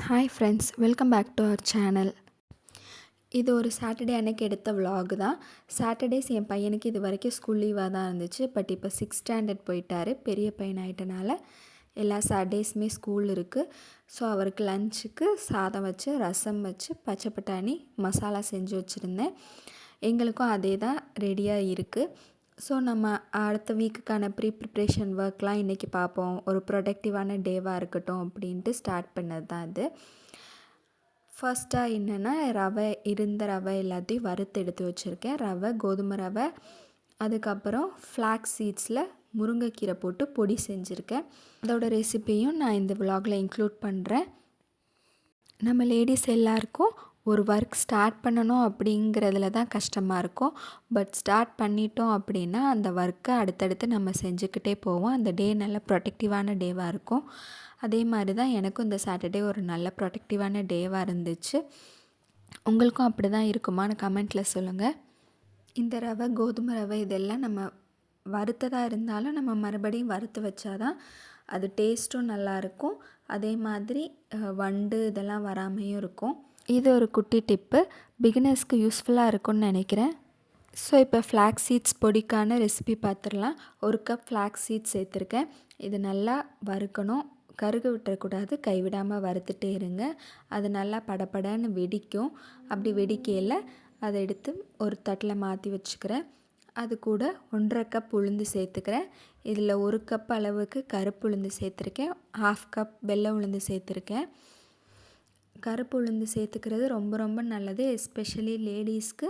Hi friends, welcome back to our channel. இது ஒரு Saturday அன்னைக்கு எடுத்த vlog தான். சாட்டர்டேஸ் என் பையனுக்கு இது வரைக்கும் ஸ்கூல் லீவாக தான் இருந்துச்சு. பட் இப்போ 6th ஸ்டாண்டர்ட் போயிட்டார். பெரிய பையன் ஆகிட்டனால எல்லா சாட்டர்டேஸுமே ஸ்கூல் இருக்குது. ஸோ அவருக்கு லஞ்சுக்கு சாதம் வச்சு, ரசம் வச்சு, பச்சை பட்டாணி மசாலா செஞ்சு வச்சுருந்தேன். எங்களுக்கும் அதே தான் ரெடியாக இருக்குது. ஸோ நம்ம அடுத்த வீக்குக்கான ப்ரிப்ரேஷன் ஒர்க்லாம் இன்றைக்கி பார்ப்போம். ஒரு ப்ரொடக்டிவான டேவாக இருக்கட்டும் அப்படின்ட்டு ஸ்டார்ட் பண்ணது தான் இது. ஃபர்ஸ்ட்டாக என்னென்னா இருந்த ரவை எல்லாத்தையும் வறுத்து எடுத்து வச்சுருக்கேன். ரவை, கோதுமை ரவை, அதுக்கப்புறம் ஃப்ளாக்ஸ் சீட்ஸில் முருங்கைக்கீரை போட்டு பொடி செஞ்சுருக்கேன். அதோட ரெசிபியும் நான் இந்த விலாகில் இன்க்ளூட் பண்ணுறேன். நம்ம லேடிஸ் எல்லாருக்கும் ஒரு ஒர்க் ஸ்டார்ட் பண்ணணும் அப்படிங்கிறதுல தான் கஷ்டமாக இருக்கும். பட் ஸ்டார்ட் பண்ணிட்டோம் அப்படின்னா அந்த ஒர்க்கை அடுத்தடுத்து நம்ம செஞ்சுக்கிட்டே போவோம். அந்த டே நல்ல ப்ரொடக்டிவான டேவாக இருக்கும். அதே மாதிரி தான் எனக்கும் இந்த சாட்டர்டே ஒரு நல்ல ப்ரொடக்டிவான டேவாக இருந்துச்சு. உங்களுக்கும் அப்படி தான் இருக்குமான்னு கமெண்ட்டில் சொல்லுங்கள். இந்த ரவை, கோதுமை ரவை இதெல்லாம் நம்ம வறுத்ததாக இருந்தாலும் நம்ம மறுபடியும் வறுத்து வச்சாதான் அது டேஸ்ட்டும் நல்லாயிருக்கும். அதே மாதிரி வண்டு இதெல்லாம் வராமையும் இருக்கும். இது ஒரு குட்டி டிப்பு, பிகினர்ஸ்க்கு யூஸ்ஃபுல்லாக இருக்கும்னு நினைக்கிறேன். ஸோ இப்போ ஃப்ளாக்ஸ் சீட்ஸ் பொடிக்கான ரெசிபி பார்த்துடலாம். 1 கப் ஃப்ளாக்ஸ் சீட்ஸ் சேர்த்துருக்கேன். இது நல்லா வறுக்கணும், கருக விட்டுறக்கூடாது. கைவிடாமல் வறுத்துட்டே இருங்க. அது நல்லா படபடன்னு வெடிக்கும். அப்படி வெடிக்கையில் அதை எடுத்து ஒரு தட்டில் மாற்றி வச்சுக்கிறேன். அது கூட 1.5 கப் உளுந்து சேர்த்துக்கிறேன். இதில் 1 கப் அளவுக்கு கருப்பு உளுந்து சேர்த்துருக்கேன். 1/2 கப் வெள்ளை உளுந்து சேர்த்துருக்கேன். கருப்பு உளுந்து சேர்த்துக்கிறது ரொம்ப ரொம்ப நல்லது. எஸ்பெஷலி லேடிஸ்க்கு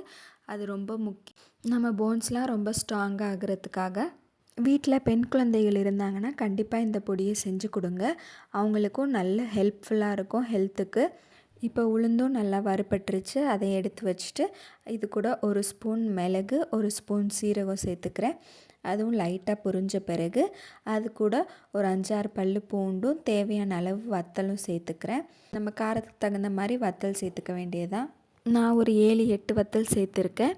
அது ரொம்ப முக்கியம். நம்ம போன்ஸ்லாம் ரொம்ப ஸ்ட்ராங்காக ஆகிறதுக்காக. வீட்டில் பெண் குழந்தைகள் இருந்தாங்கன்னா கண்டிப்பாக இந்த பொடியை செஞ்சு கொடுங்க. அவங்களுக்கும் நல்ல ஹெல்ப்ஃபுல்லாக இருக்கும் ஹெல்த்துக்கு. இப்போ உளுந்தும் நல்லா வறுபட்டுருச்சு. அதை எடுத்து வச்சுட்டு இது கூட 1 ஸ்பூன் மிளகு, 1 ஸ்பூன் சீரகம் சேர்த்துக்கிறேன். அதுவும் லைட்டாக புரிஞ்ச பிறகு அது கூட ஒரு 5-6 பல்லு பூண்டும், தேவையான அளவு வத்தலும் சேர்த்துக்கிறேன். நம்ம காரத்துக்கு தகுந்த மாதிரி வத்தல் சேர்த்துக்க வேண்டியதான். நான் ஒரு 7-8 வத்தல் சேர்த்துருக்கேன்.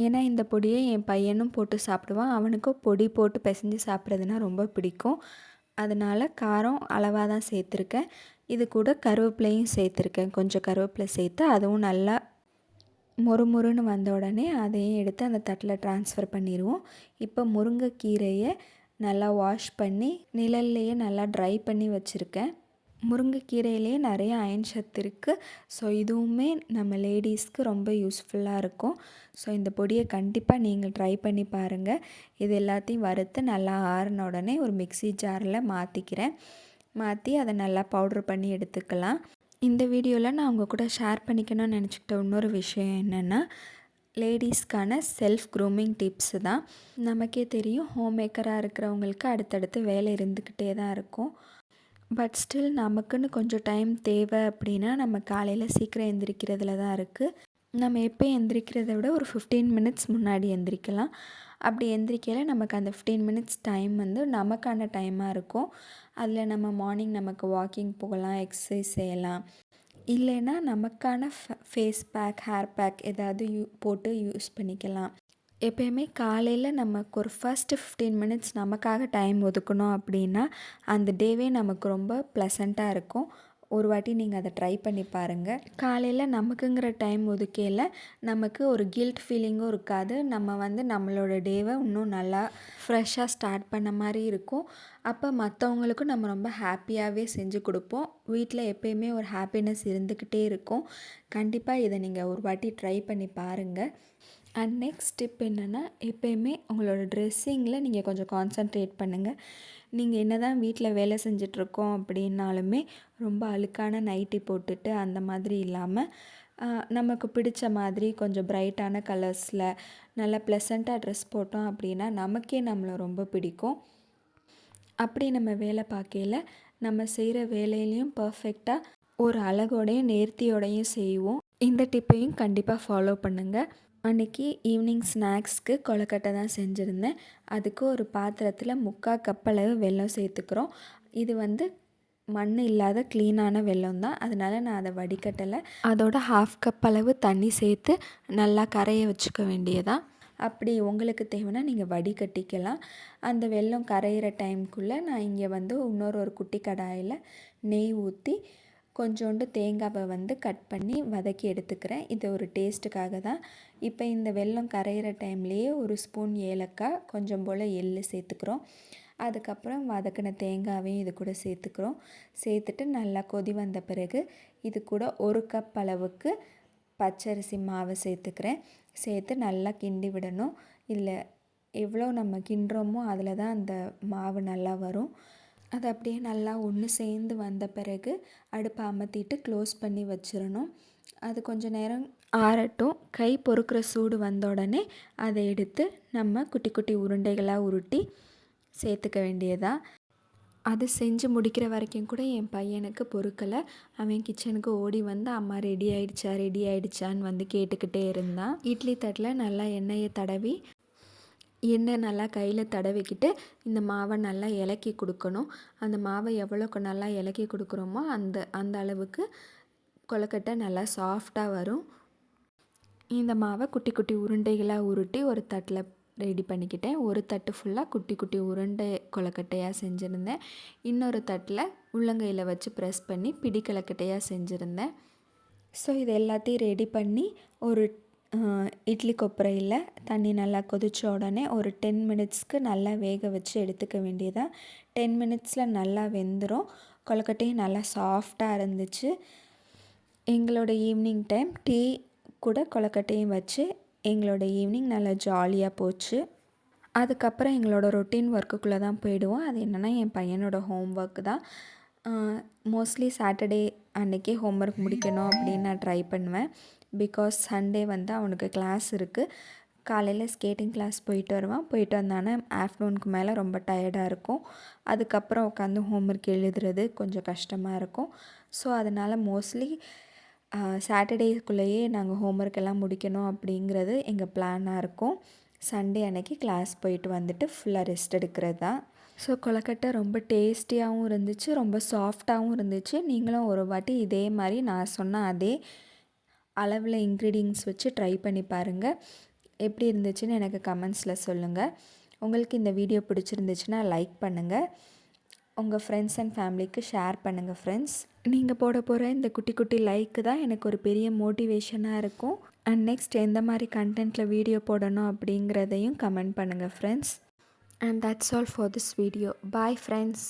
ஏன்னா இந்த பொடியை என் பையனும் போட்டு சாப்பிடுவான். அவனுக்கும் பொடி போட்டு பிசைஞ்சு சாப்பிட்றதுனா ரொம்ப பிடிக்கும். அதனால் காரம் அளவாக தான் சேர்த்துருக்கேன். இது கூட கருவேப்பிலையும் சேர்த்துருக்கேன். கொஞ்சம் கருவேப்பிலை சேர்த்து அதுவும் நல்லா மொறுமொறுன்னு வந்த உடனே அதையும் எடுத்து அந்த தட்டில் ட்ரான்ஸ்ஃபர் பண்ணிடுவோம். இப்போ முருங்கைக்கீரையை நல்லா வாஷ் பண்ணி நிழல்லையே நல்லா ட்ரை பண்ணி வச்சுருக்கேன். முருங்கைக்கீரையிலே நிறைய அயன் சத்து இருக்குது. ஸோ இதுவுமே நம்ம லேடிஸ்க்கு ரொம்ப யூஸ்ஃபுல்லாக இருக்கும். ஸோ இந்த பொடியை கண்டிப்பாக நீங்கள் ட்ரை பண்ணி பாருங்கள். இது எல்லாத்தையும் வறுத்து நல்லா ஆறின உடனே ஒரு மிக்ஸி ஜாரில் மாற்றி அதை நல்லா பவுட்ரு பண்ணி எடுத்துக்கலாம். இந்த வீடியோவில் நான் உங்கள் கூட ஷேர் பண்ணிக்கணும்னு நினச்சிக்கிட்ட இன்னொரு விஷயம் என்னென்னா, லேடிஸ்க்கான செல்ஃப் க்ரூமிங் டிப்ஸு தான். நமக்கே தெரியும், ஹோம் மேக்கராக இருக்கிறவங்களுக்கு அடுத்தடுத்து வேலை இருந்துக்கிட்டே தான் இருக்கும். பட் ஸ்டில் நமக்குன்னு கொஞ்சம் டைம் தேவை அப்படின்னா நம்ம காலையில் சீக்கிரம் எந்திரிக்கிறதுல தான் இருக்குது. நம்ம எப்போ எந்திரிக்கிறத விட ஒரு 15 மினிட்ஸ் முன்னாடி எந்திரிக்கலாம். அப்படி எந்திரிக்கையில் நமக்கு அந்த 15 மினிட்ஸ் டைம் வந்து நமக்கான டைமாக இருக்கும். அதில் நம்ம மார்னிங் நமக்கு வாக்கிங் போகலாம், எக்ஸசைஸ் செய்யலாம். இல்லைன்னா நமக்கான ஃபேஸ் பேக், ஹேர் பேக் ஏதாவது போட்டு யூஸ் பண்ணிக்கலாம். எப்போயுமே காலையில் நமக்கு ஒரு ஃபஸ்ட்டு 15 மினிட்ஸ் நமக்காக டைம் ஒதுக்கணும் அப்படின்னா அந்த டேவே நமக்கு ரொம்ப ப்ளசண்ட்டாக இருக்கும். ஒரு வாட்டி நீங்கள் அதை ட்ரை பண்ணி பாருங்கள். காலையில் நமக்குங்கிற டைம் ஒதுக்கையில் நமக்கு ஒரு கில்ட் ஃபீலிங்கும் இருக்காது. நம்ம வந்து நம்மளோட டேவை இன்னும் நல்லா ஃப்ரெஷ்ஷாக ஸ்டார்ட் பண்ண மாதிரி இருக்கும். அப்போ மற்றவங்களுக்கும் நம்ம ரொம்ப ஹாப்பியாகவே செஞ்சு கொடுப்போம். வீட்டில் எப்போயுமே ஒரு ஹாப்பினஸ் இருந்துக்கிட்டே இருக்கும். கண்டிப்பாக இதை நீங்கள் ஒரு வாட்டி ட்ரை பண்ணி பாருங்கள். அண்ட் நெக்ஸ்ட் டிப் என்னென்னா, எப்போயுமே உங்களோட ட்ரெஸ்ஸிங்கில் நீங்கள் கொஞ்சம் கான்சன்ட்ரேட் பண்ணுங்கள். நீங்கள் என்ன தான் வீட்டில் வேலை செஞ்சிட்ருக்கோம் அப்படின்னாலுமே ரொம்ப அழுக்கான நைட்டி போட்டுட்டு அந்த மாதிரி இல்லாமல் நமக்கு பிடிச்ச மாதிரி கொஞ்சம் பிரைட்டான கலர்ஸில் நல்லா ப்ளசண்ட்டாக ட்ரெஸ் போட்டோம் அப்படின்னா நமக்கே நம்மளை ரொம்ப பிடிக்கும். அப்படி நம்ம வேலை பார்க்கையில் நம்ம செய்கிற வேலையிலையும் பர்ஃபெக்டாக ஒரு அழகோடையும் நேர்த்தியோடையும் செய்வோம். இந்த டிப்பையும் கண்டிப்பாக ஃபாலோ பண்ணுங்கள். அன்றைக்கி ஈவினிங் ஸ்நாக்ஸ்க்கு கொழுக்கட்டை தான் செஞ்சுருந்தேன். அதுக்கு ஒரு பாத்திரத்தில் 3/4 கப் அளவு வெல்லம் சேர்த்துக்கிறோம். இது வந்து மண் இல்லாத க்ளீனான வெல்லம் தான், அதனால் நான் அதை வடிகட்டலை. அதோட 1/2 கப் அளவு தண்ணி சேர்த்து நல்லா கரைய வச்சுக்க வேண்டியதான். அப்படி உங்களுக்கு தேவைன்னா நீங்கள் வடிகட்டிக்கலாம். அந்த வெல்லம் கரையிற டைமுக்குள்ளே நான் இங்கே வந்து ஒரு குட்டி கடாயில் நெய் ஊற்றி கொஞ்சோண்டு தேங்காவை வந்து கட் பண்ணி வதக்கி எடுத்துக்கிறேன். இது ஒரு டேஸ்ட்டுக்காக தான். இப்போ இந்த வெல்லம் கரையிற டைம்லேயே ஒரு ஸ்பூன் ஏலக்காய், கொஞ்சம் போல் எள்ளு சேர்த்துக்கிறோம். அதுக்கப்புறம் வதக்கின தேங்காவையும் இது கூட சேர்த்துக்கிறோம். சேர்த்துட்டு நல்லா கொதி வந்த பிறகு இது கூட 1 கப் அளவுக்கு பச்சரிசி மாவை சேர்த்துக்கிறேன். சேர்த்து நல்லா கிண்டி விடணும். இதில் எவ்வளோ நம்ம கிண்டுறோமோ அதில் தான் அந்த மாவு நல்லா வரும். அது அப்படியே நல்லா ஒன்று சேர்ந்து வந்த பிறகு அடுப்பை அமர்த்திட்டு க்ளோஸ் பண்ணி வச்சிடணும். அது கொஞ்சம் நேரம் ஆறட்டும். கை பொறுக்கிற சூடு வந்த உடனே அதை எடுத்து நம்ம குட்டி குட்டி உருண்டைகளாக உருட்டி சேர்த்துக்க வேண்டியதா. அது செஞ்சு முடிக்கிற வரைக்கும் கூட என் பையனுக்கு பொறுக்கலை. அவன் கிச்சனுக்கு ஓடி வந்து அம்மா ரெடி ஆயிடுச்சான்னு வந்து கேட்டுக்கிட்டே இருந்தான். இட்லி தட்டில் நல்லா எண்ணெயை தடவி எண்ணெய் நல்லா கையில் தடவிக்கிட்டு இந்த மாவை நல்லா இலக்கி கொடுக்கணும். அந்த மாவை எவ்வளோக்கு நல்லா இலக்கி கொடுக்குறோமோ அந்த அளவுக்கு கொழுக்கட்டை நல்லா சாஃப்டாக வரும். இந்த மாவை குட்டி குட்டி உருண்டைகளாக உருட்டி ஒரு தட்டில் ரெடி பண்ணிக்கிட்டேன். ஒரு தட்டு ஃபுல்லாக குட்டி குட்டி உருண்டை கொழுக்கட்டையாக செஞ்சுருந்தேன். இன்னொரு தட்டில் உள்ளங்கையில் வச்சு ப்ரெஸ் பண்ணி பிடி கொழுக்கட்டையாக செஞ்சுருந்தேன். ஸோ இது எல்லாத்தையும் ரெடி பண்ணி ஒரு இட்லி கொப்பரையில் தண்ணி நல்லா கொதிச்ச உடனே ஒரு 10 மினிட்ஸ்க்கு நல்லா வேக வச்சு எடுத்துக்க வேண்டியதாக. 10 மினிட்ஸில் நல்லா வெந்துடும். கொழுக்கட்டையும் நல்லா சாஃப்டாக இருந்துச்சு. எங்களோட ஈவினிங் டைம் டீ கூட கொழுக்கட்டையும் வச்சு எங்களோட ஈவினிங் நல்லா ஜாலியாக போச்சு. அதுக்கப்புறம் எங்களோட ரொட்டீன் ஒர்க்குக்குள்ளே தான் போயிடுவோம். அது என்னென்னா என் பையனோட ஹோம் ஒர்க் தான். மோஸ்ட்லி சாட்டர்டே அன்றைக்கி ஹோம் ஒர்க் முடிக்கணும் அப்படின்னு நான் ட்ரை பண்ணுவேன். பிகாஸ் சண்டே வந்து அவனுக்கு கிளாஸ் இருக்குது. காலையில் ஸ்கேட்டிங் கிளாஸ் போயிட்டு வருவான். போயிட்டு வந்தானே ஆஃப்டர்நூனுக்கு மேலே ரொம்ப டயர்டாக இருக்கும். அதுக்கப்புறம் உட்காந்து ஹோம் ஒர்க் எழுதுறது கொஞ்சம் கஷ்டமாக இருக்கும். ஸோ அதனால் மோஸ்ட்லி சாட்டர்டேக்குள்ளேயே நாங்கள் ஹோம் ஒர்க் எல்லாம் முடிக்கணும் அப்படிங்கிறது எங்கள் பிளானாக இருக்கும். சண்டே அன்னைக்கு கிளாஸ் போயிட்டு வந்துட்டு ஃபுல்லாக ரெஸ்ட் எடுக்கிறது தான். ஸோ கொழுக்கட்டை ரொம்ப டேஸ்டியாகவும் இருந்துச்சு, ரொம்ப சாஃப்டாகவும் இருந்துச்சு. நீங்களும் ஒரு வாட்டி இதே மாதிரி நான் சொன்ன அதே அளவில் இன்க்ரீடியன்ட்ஸ் வச்சு ட்ரை பண்ணி பாருங்கள். எப்படி இருந்துச்சுன்னு எனக்கு கமெண்ட்ஸில் சொல்லுங்கள். உங்களுக்கு இந்த வீடியோ பிடிச்சிருந்துச்சுன்னா லைக் பண்ணுங்கள். உங்கள் ஃப்ரெண்ட்ஸ் அண்ட் ஃபேமிலிக்கு ஷேர் பண்ணுங்கள் ஃப்ரெண்ட்ஸ். நீங்கள் போட போகிற இந்த குட்டி குட்டி லைக்கு தான் எனக்கு ஒரு பெரிய மோட்டிவேஷனாக இருக்கும். அண்ட் நெக்ஸ்ட் எந்த மாதிரி கண்டென்ட்டில் வீடியோ போடணும் அப்படிங்கிறதையும் கமெண்ட் பண்ணுங்கள் friends. And that's all for this video. Bye friends.